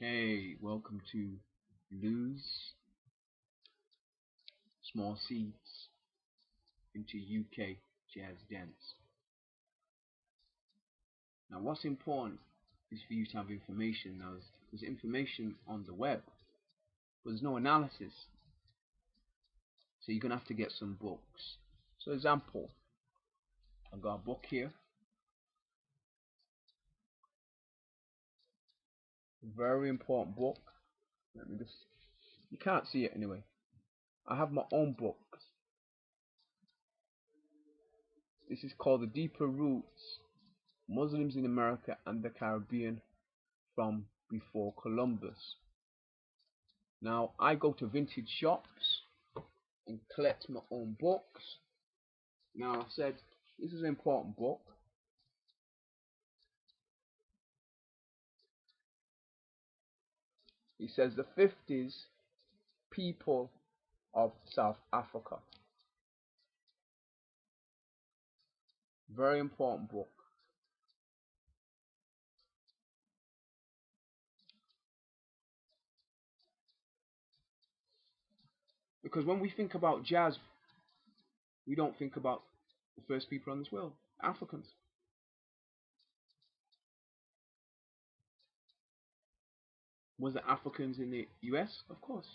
Hey, welcome to Lose Small Seeds into UK Jazz Dance. Now, what's important is for you to have information. Now, there's information on the web, but there's no analysis. So you're going to have to get some books. So, example, I've got a book here. Very important book. Let me just, you can't see it anyway. I have my own book. This is called The Deeper Roots, Muslims in America and the Caribbean from Before Columbus. Now, I go to vintage shops and collect my own books. Now, I said, this is an important book. It says the 50s people of South Africa. Very important book. Because when we think about jazz, we don't think about the first people on this world, Africans. Was there Africans in the US? Of course.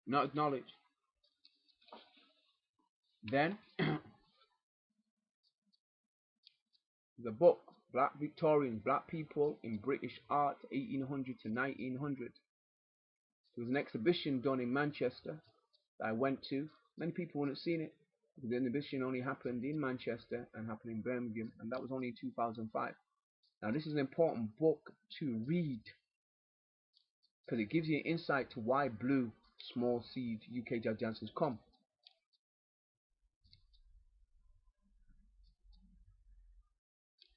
Not acknowledged. Then, the book, Black Victorians, Black People in British Art, 1800 to 1900. There was an exhibition done in Manchester that I went to. Many people wouldn't have seen it, because the exhibition only happened in Manchester and happened in Birmingham, and that was only in 2005. Now, this is an important book to read, because it gives you an insight to why blue small seed UK jazz dancers come.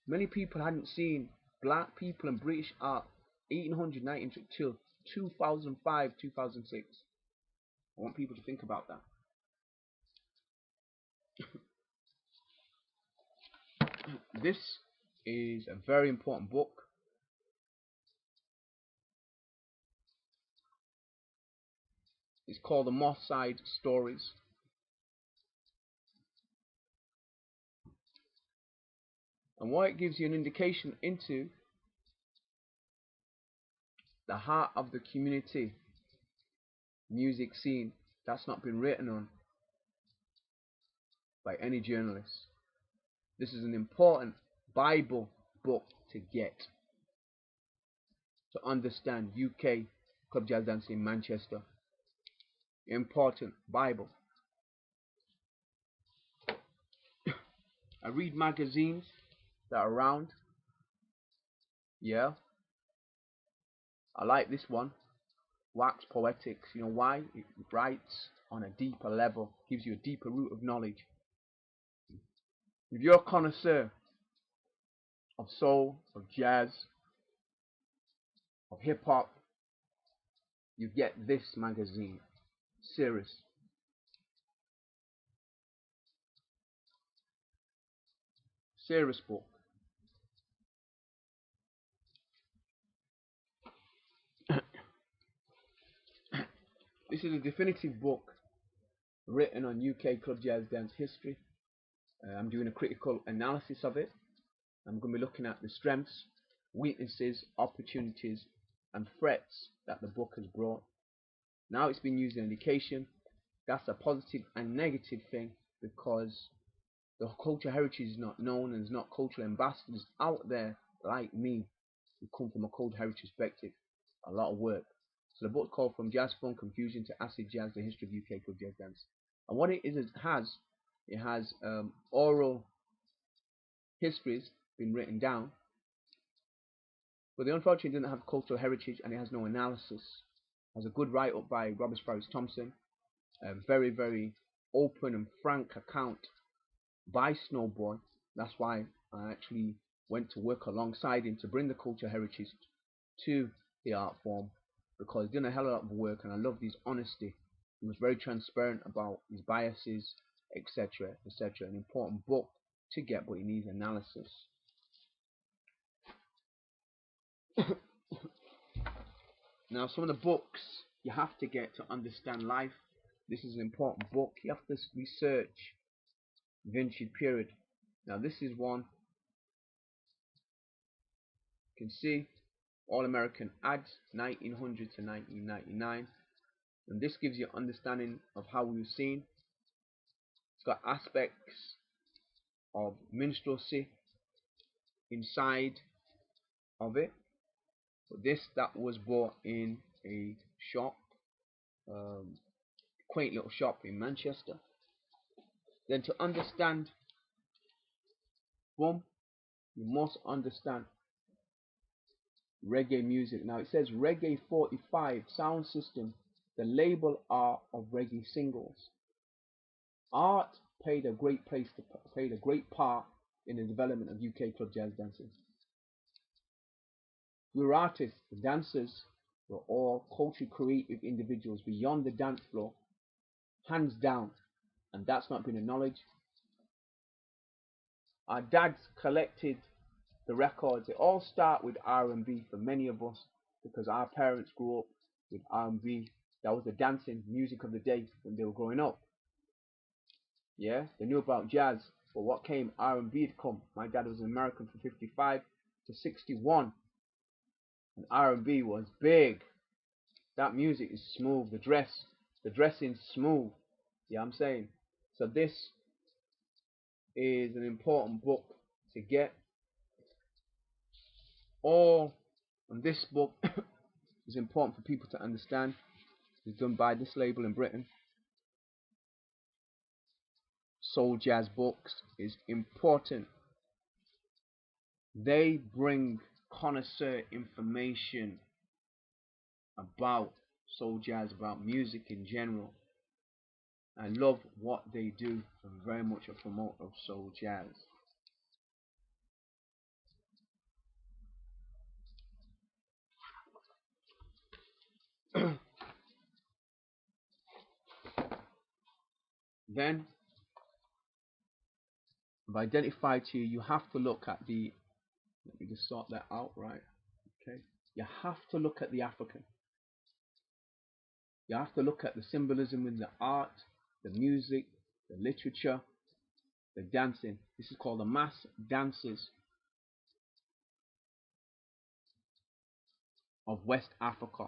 Many people hadn't seen Black people in British art 1800, 1900 till 2005, 2006. I want people to think about that. This is a very important book. It's called The Moss Side Stories. And what it gives you an indication into the heart of the community music scene that's not been written on by any journalist. This is an important Bible book to get to understand UK club jazz dancing in Manchester. Important Bible. I read magazines that are around. Yeah. I like this one. Wax Poetics. You know why? It writes on a deeper level, gives you a deeper root of knowledge. If you're a connoisseur of soul, of jazz, of hip hop, you get this magazine. Serious. Serious book. This is a definitive book written on UK club jazz dance history. I'm doing a critical analysis of it. I'm going to be looking at the strengths, weaknesses, opportunities, and threats that the book has brought. Now it's been used in education. That's a positive and negative thing, because the cultural heritage is not known, and there's not cultural ambassadors out there like me who come from a cultural heritage perspective. A lot of work. So the book called From Jazz Funk Confusion to Acid Jazz: The History of UK Club Jazz Dance. And what it has oral histories been written down, but the unfortunately didn't have cultural heritage, and it has no analysis. It has a good write-up by Robert Sparrows Thompson, a very, very open and frank account by Snowboy. That's why I actually went to work alongside him to bring the cultural heritage to the art form, because he did a hell of a lot of work, and I love his honesty. He was very transparent about his biases, etc., etc. An important book to get, but it needs analysis. Now, some of the books you have to get to understand life. This is an important book. You have to research vintage period. Now, this is one you can see All American ads 1900 to 1999, and this gives you understanding of how we've seen. It's got aspects of minstrelsy inside of it. But this that was bought in a shop, quaint little shop in Manchester. Then to understand boom, you must understand reggae music. Now it says Reggae 45 sound system, the label art of reggae singles. Art played a great part in the development of UK club jazz dancing. We were artists, the dancers were all culturally creative individuals beyond the dance floor, hands down, and that's not been acknowledged. Our dads collected the records. They all start with R&B for many of us because our parents grew up with R&B. That was the dancing music of the day when they were growing up. Yeah, they knew about jazz, but what came? R&B had come. My dad was an American from 55 to 61, and R&B was big. That music is smooth. The dressing's smooth. Yeah, I'm saying. So this is an important book to get. All on this book is important for people to understand. It's done by this label in Britain. Soul Jazz Books is important. They bring connoisseur information about soul jazz, about music in general. I love what they do. I'm very much a promoter of soul jazz. Then I've identified to you, you have to look at the, let me just sort that out, right? Okay. You have to look at the African. You have to look at the symbolism in the art, the music, the literature, the dancing. This is called the mass dances of West Africa.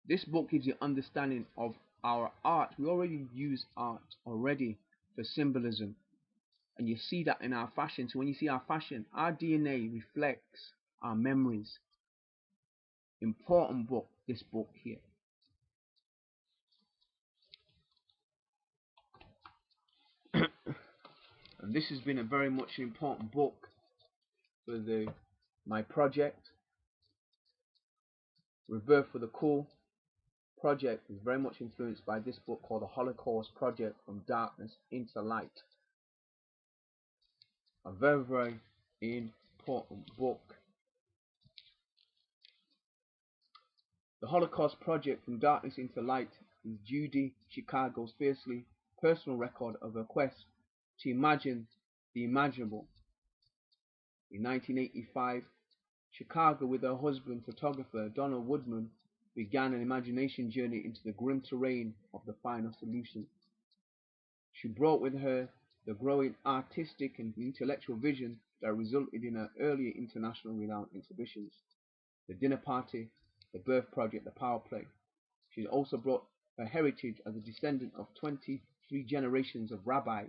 This book gives you understanding of our art. We already use art already for symbolism, and you see that in our fashion. So when you see our fashion, our DNA reflects our memories. Important book, this book here. And this has been a very much important book for my project. Rebirth for the Cool project is very much influenced by this book called The Holocaust Project, From Darkness into Light. A very, very important book. The Holocaust Project, From Darkness into Light is Judy Chicago's fiercely personal record of her quest to imagine the imaginable. In 1985, Chicago, with her husband, photographer Donald Woodman, began an imagination journey into the grim terrain of the final solution. She brought with her the growing artistic and intellectual vision that resulted in her earlier international renowned exhibitions, the Dinner Party, the Birth Project, the Power Play. She also brought her heritage as a descendant of 23 generations of rabbis.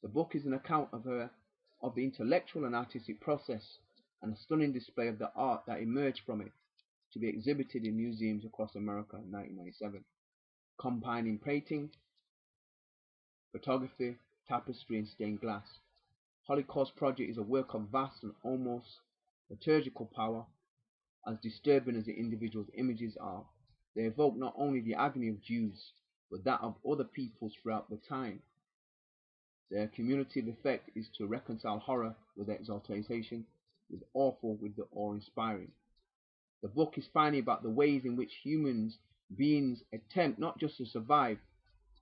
The book is an account of the intellectual and artistic process and a stunning display of the art that emerged from it, to be exhibited in museums across America in 1997, combining painting, photography, tapestry and stained glass. Holocaust Project is a work of vast and almost liturgical power. As disturbing as the individual's images are, they evoke not only the agony of Jews, but that of other peoples throughout the time. Their cumulative effect is to reconcile horror with exaltation, with awful with the awe-inspiring. The book is finally about the ways in which beings attempt not just to survive,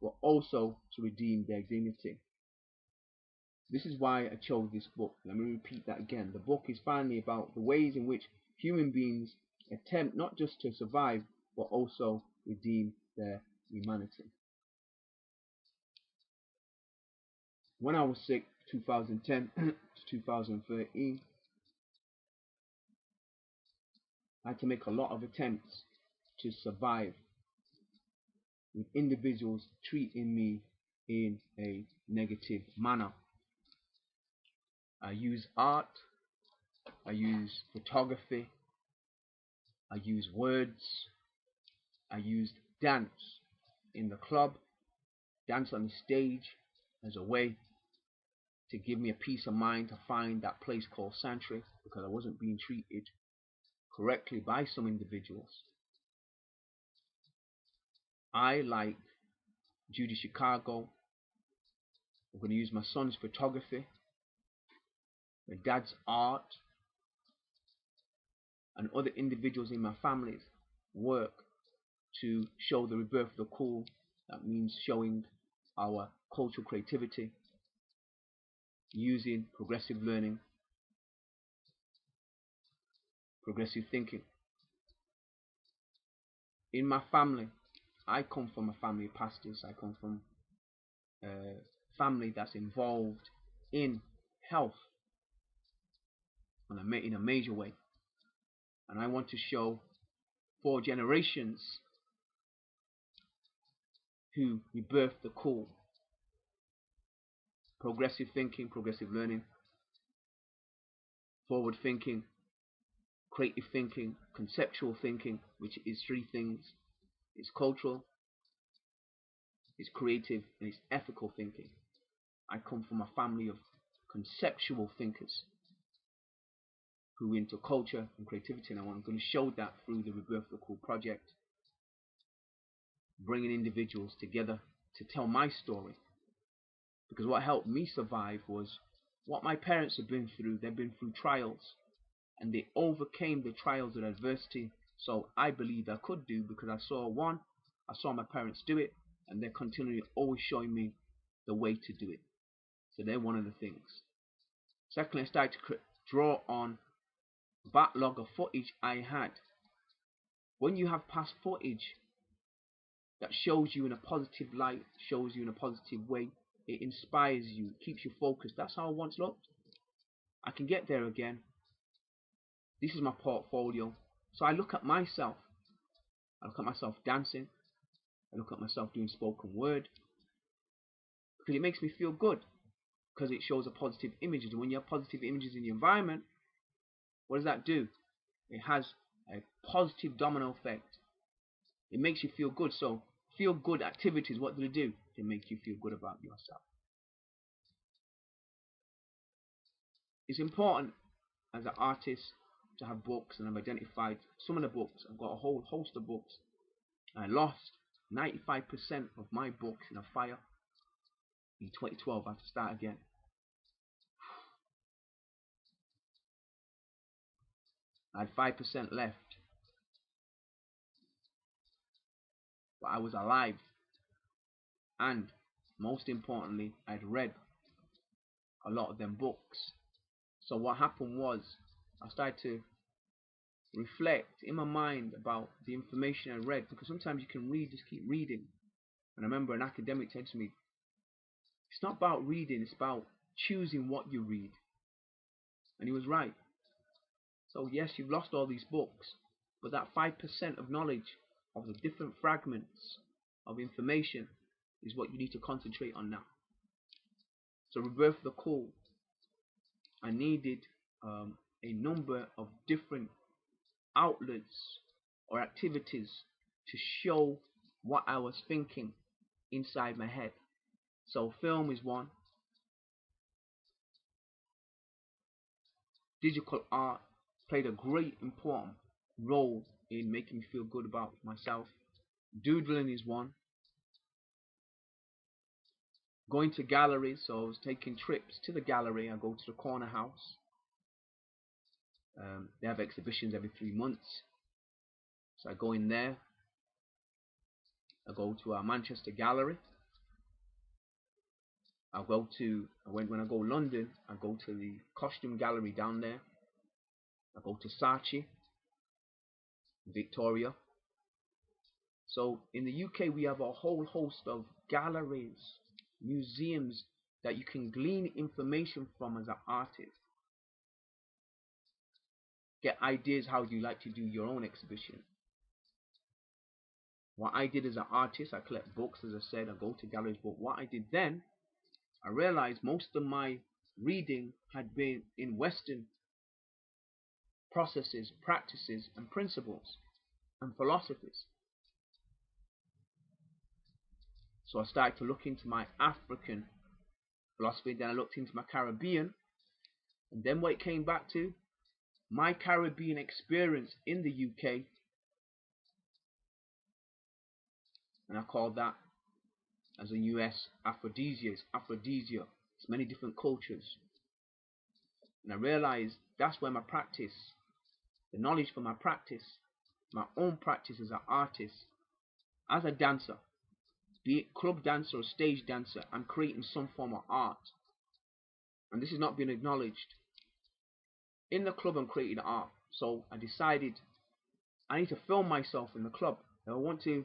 but also to redeem their dignity. This is why I chose this book. Let me repeat that again. The book is finally about the ways in which human beings attempt not just to survive, but also redeem their humanity. When I was sick, 2010 to 2013, I had to make a lot of attempts to survive with individuals treating me in a negative manner. I use art, I use photography, I use words, I used dance in the club, dance on the stage as a way to give me a peace of mind to find that place called sanctuary, because I wasn't being treated correctly by some individuals. I, like Judy Chicago, I'm going to use my son's photography, my dad's art, and other individuals in my family's work to show the rebirth of the cool. That means showing our cultural creativity, using progressive learning, progressive thinking. In my family, I come from a family of pastors. I come from a family that's involved in health in a major way. And I want to show 4 generations who rebirthed the cool. Progressive thinking, progressive learning, forward thinking, creative thinking, conceptual thinking, which is 3 things. It's cultural, it's creative, and it's ethical thinking. I come from a family of conceptual thinkers who are into culture and creativity, and I'm going to show that through the Rebirth of the Cool project, bringing individuals together to tell my story. Because what helped me survive was what my parents have been through. They've been through trials, and they overcame the trials and adversity. So I believe I could do, because I saw my parents do it, and they're continually always showing me the way to do it. So they're one of the things. Secondly, I started to draw on backlog of footage I had. When you have past footage that shows you in a positive light, shows you in a positive way, it inspires you, keeps you focused. That's how I once looked. I can get there again. This is my portfolio. So I look at myself. I look at myself dancing. I look at myself doing spoken word. Because it makes me feel good. Because it shows a positive images. And when you have positive images in the environment, what does that do? It has a positive domino effect. It makes you feel good. So feel good activities, what do they do? They make you feel good about yourself. It's important as an artist to have books, and I've identified some of the books. I've got a whole host of books. I lost 95% of my books in a fire in 2012. I have to start again. I had 5% left, but I was alive, and most importantly, I'd read a lot of them books. So what happened was, I started to reflect in my mind about the information I read, because sometimes you can read, just keep reading. And I remember an academic said to me, it's not about reading, it's about choosing what you read. And he was right. So yes, you've lost all these books, but that 5% of knowledge, of the different fragments of information, is what you need to concentrate on now. So Rebirth of the Cool, I needed a number of different outlets or activities to show what I was thinking inside my head. So film is one, digital art played a great important role in making me feel good about myself. Doodling is one. Going to galleries, so I was taking trips to the gallery. I go to the corner house. They have exhibitions every 3 months, so I go in there. I go to our Manchester gallery. When I go to London, I go to the costume gallery down there. I go to Saatchi, Victoria. So in the UK, we have a whole host of galleries, museums that you can glean information from as an artist. Get ideas how you like to do your own exhibition. What I did as an artist, I collect books, as I said, I go to galleries. But what I did then, I realized most of my reading had been in Western processes, practices, and principles, and philosophies. So I started to look into my African philosophy, then I looked into my Caribbean, and then what it came back to, my Caribbean experience in the UK, and I called that as a US aphrodisia. It's aphrodisia. It's many different cultures. And I realized that's where my practice, the knowledge from my practice, my own practice as an artist, as a dancer, be it club dancer or stage dancer, I'm creating some form of art. And this is not being acknowledged. In the club I'm creating art. So I decided I need to film myself in the club. I want to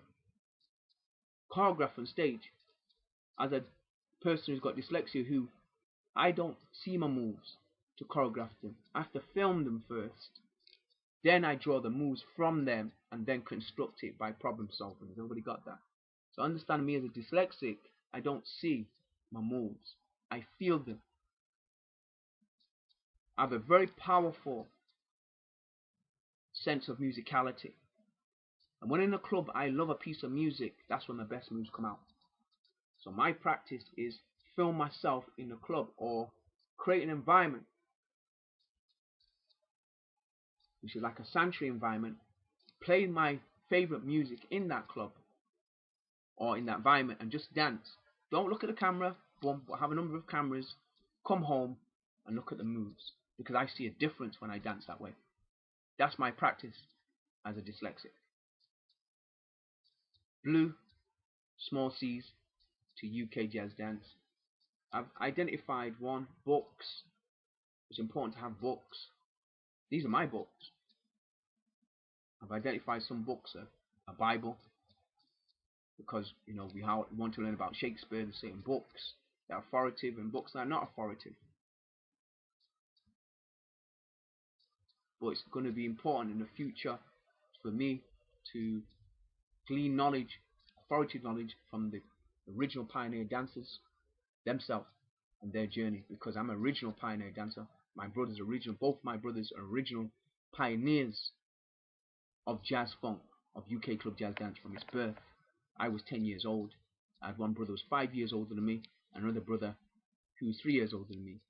choreograph on stage as a person who's got dyslexia, who I don't see my moves to choreograph them. I have to film them first. Then I draw the moves from them and then construct it by problem solving. Has everybody got that? So understand me as a dyslexic, I don't see my moves. I feel them. I have a very powerful sense of musicality. And when in a club I love a piece of music, that's when the best moves come out. So my practice is film myself in the club or create an environment which is like a sanctuary environment, play my favorite music in that club or in that environment and just dance. Don't look at the camera, boom, but have a number of cameras, come home and look at the moves, because I see a difference when I dance that way. That's my practice as a dyslexic. Blue, small C's to UK jazz dance. I've identified books. It's important to have books. These are my books. I've identified some books, a Bible, because we want to learn about Shakespeare. There's certain books that are authoritative and books that are not authoritative. But it's going to be important in the future for me to glean knowledge, authoritative knowledge from the original pioneer dancers themselves and their journey, because I'm an original pioneer dancer. My brothers are original. Both my brothers are original pioneers of jazz funk, of UK club jazz dance from its birth. I was 10 years old. I had one brother who was 5 years older than me, and another brother who was 3 years older than me.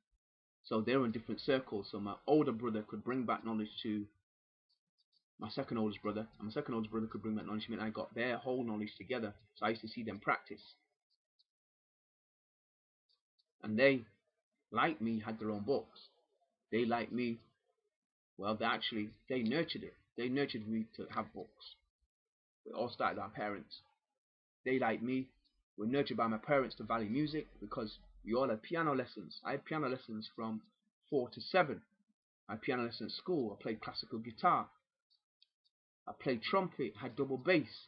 So they were in different circles. So my older brother could bring back knowledge to my second oldest brother, and my second oldest brother could bring back knowledge to me, and I got their whole knowledge together. So I used to see them practice. And they, like me, had their own books. They, like me, well, they nurtured it. They nurtured me to have books. It all started with our parents. They, like me, were nurtured by my parents to value music, because we all had piano lessons. I had piano lessons from 4 to 7. I had piano lessons at school. I played classical guitar. I played trumpet, had double bass.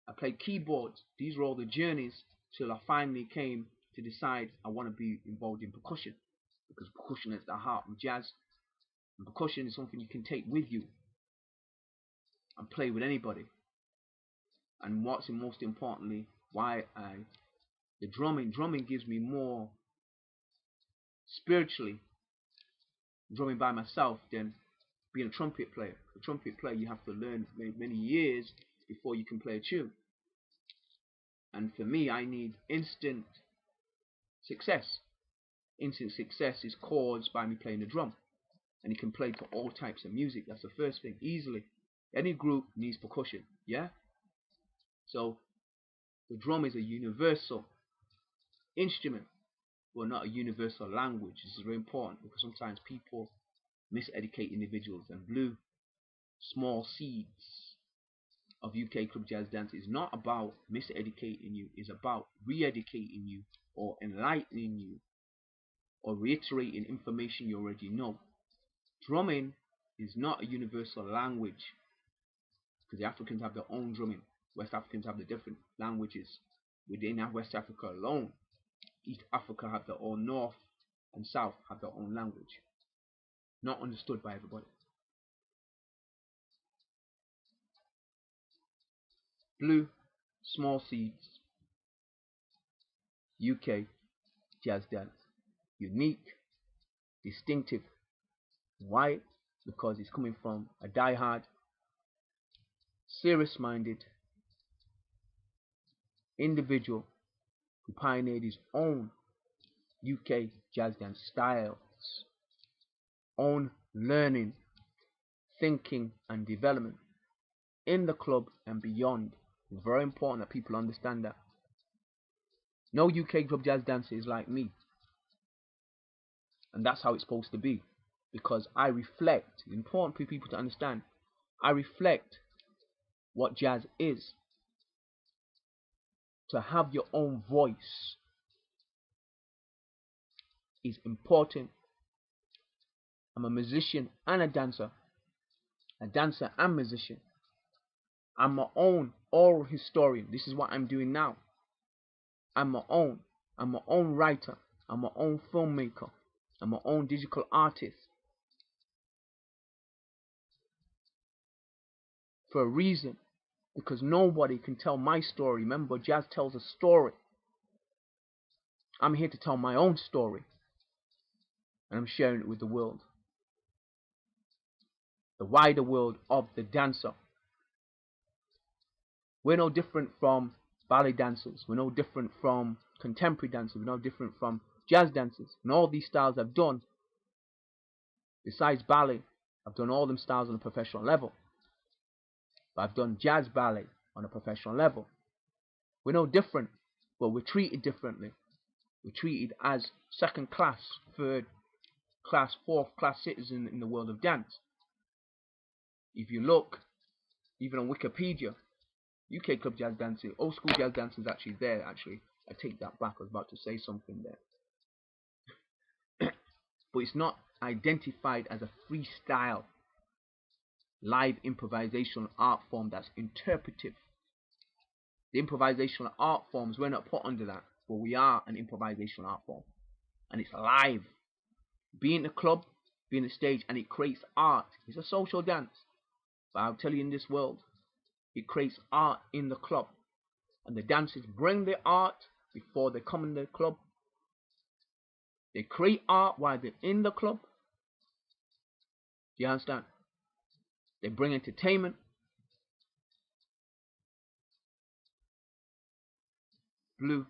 I played keyboards. These were all the journeys till I finally came to decide I want to be involved in percussion, because percussion is the heart of jazz. And percussion is something you can take with you and play with anybody. And what's most importantly, the drumming gives me more spiritually, drumming by myself, than being a trumpet player. A trumpet player, you have to learn many years before you can play a tune. And for me, I need instant success. Instant success is caused by me playing the drum. And you can play to all types of music. That's the first thing, easily. Any group needs percussion, yeah? So the drum is a universal instrument, but not a universal language. This is very important, because sometimes people miseducate individuals. And Blue, small seeds of UK club jazz dance is not about miseducating you, it's about re-educating you or enlightening you or reiterating information you already know. Drumming is not a universal language because the Africans have their own drumming. West Africans have the different languages. Within West Africa alone, East Africa have their own, North and South have their own language. Not understood by everybody. Blue, small seeds, UK jazz dance. Unique, distinctive. Why? Because it's coming from a die-hard, serious-minded individual who pioneered his own UK jazz dance styles, own learning, thinking and development in the club and beyond. It's very important that people understand that. No UK club jazz dancer is like me. And that's how it's supposed to be. Because I reflect, it's important for people to understand, I reflect what jazz is. To have your own voice is important. I'm a musician and a dancer and musician. I'm my own oral historian. This is what I'm doing now. I'm my own writer. I'm my own filmmaker. I'm my own digital artist. For a reason. Because nobody can tell my story. Remember, jazz tells a story. I'm here to tell my own story. And I'm sharing it with the world. The wider world of the dancer. We're no different from ballet dancers. We're no different from contemporary dancers. We're no different from jazz dancers. And all these styles I've done, besides ballet, I've done all them styles on a professional level. But I've done jazz ballet on a professional level. We're no different, but we're treated differently. We're treated as second class, third class, fourth class citizens in the world of dance. If you look, even on Wikipedia, UK club jazz dancing, old school jazz dancing is actually there. Actually, I take that back. I was about to say something there. But it's not identified as a freestyle live improvisational art form that's interpretive. The improvisational art forms, we're not put under that, but we are an improvisational art form. And it's live. Being a club, being a stage, and it creates art. It's a social dance. But I'll tell you, in this world, it creates art in the club. And the dancers bring their art before they come in the club. They create art while they're in the club. Do you understand? They bring entertainment. Blue,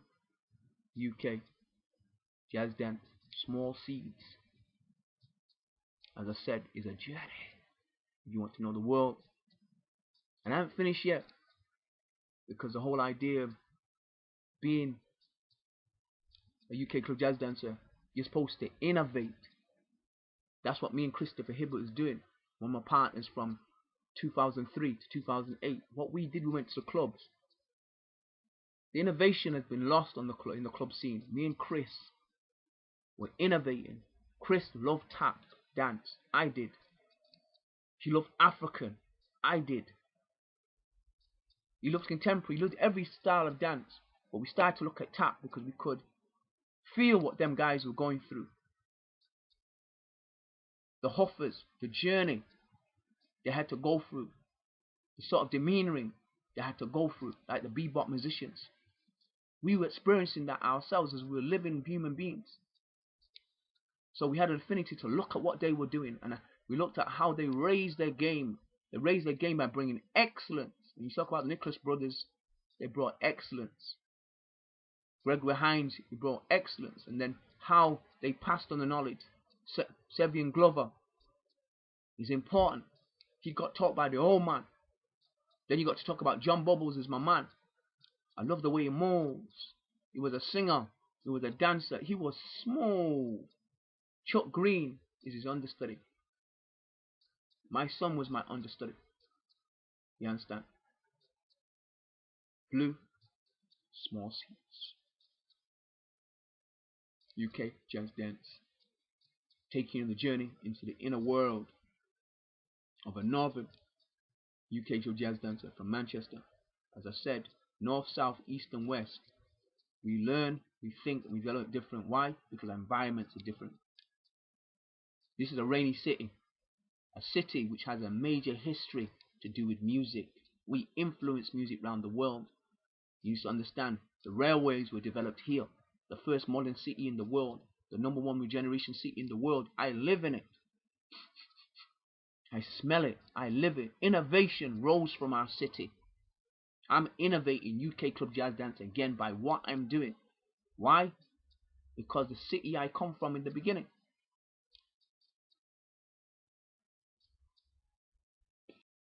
UK, jazz dance, small seeds. As I said, is a journey. If you want to know the world. And I haven't finished yet. Because the whole idea of being a UK club jazz dancer, you're supposed to innovate. That's what me and Christopher Hibbert is doing. One of my partners from 2003 to 2008. What we did, we went to the clubs. The innovation has been lost on in the club scene. Me and Chris were innovating. Chris loved tap dance. I did. He loved African. I did. He loved contemporary. He loved every style of dance. But we started to look at tap because we could feel what them guys were going through. The Huffers, the journey they had to go through, the sort of demeanoring they had to go through, like the bebop musicians. We were experiencing that ourselves as we were living human beings. So we had an affinity to look at what they were doing, and we looked at how they raised their game. They raised their game by bringing excellence. And you talk about the Nicholas brothers, they brought excellence. Gregory Hines, he brought excellence. And then how they passed on the knowledge. Sevian Glover is important. He got taught by the old man. Then you got to talk about John Bubbles as my man. I love the way he moves. He was a singer. He was a dancer. He was smooth. Chuck Green is his understudy. My son was my understudy. You understand? Blue, small seeds. UK jazz dance, taking you on the journey into the inner world of a northern UK jazz dancer from Manchester. As I said, north, south, east and west. We learn, we think, and we develop different. Why? Because our environments are different. This is a rainy city. A city which has a major history to do with music. We influence music around the world. You need to understand, the railways were developed here. The first modern city in the world. The #1 regeneration city in the world. I live in it. I smell it. I live it. Innovation rose from our city. I'm innovating UK club jazz dance again by what I'm doing. Why? Because the city I come from in the beginning,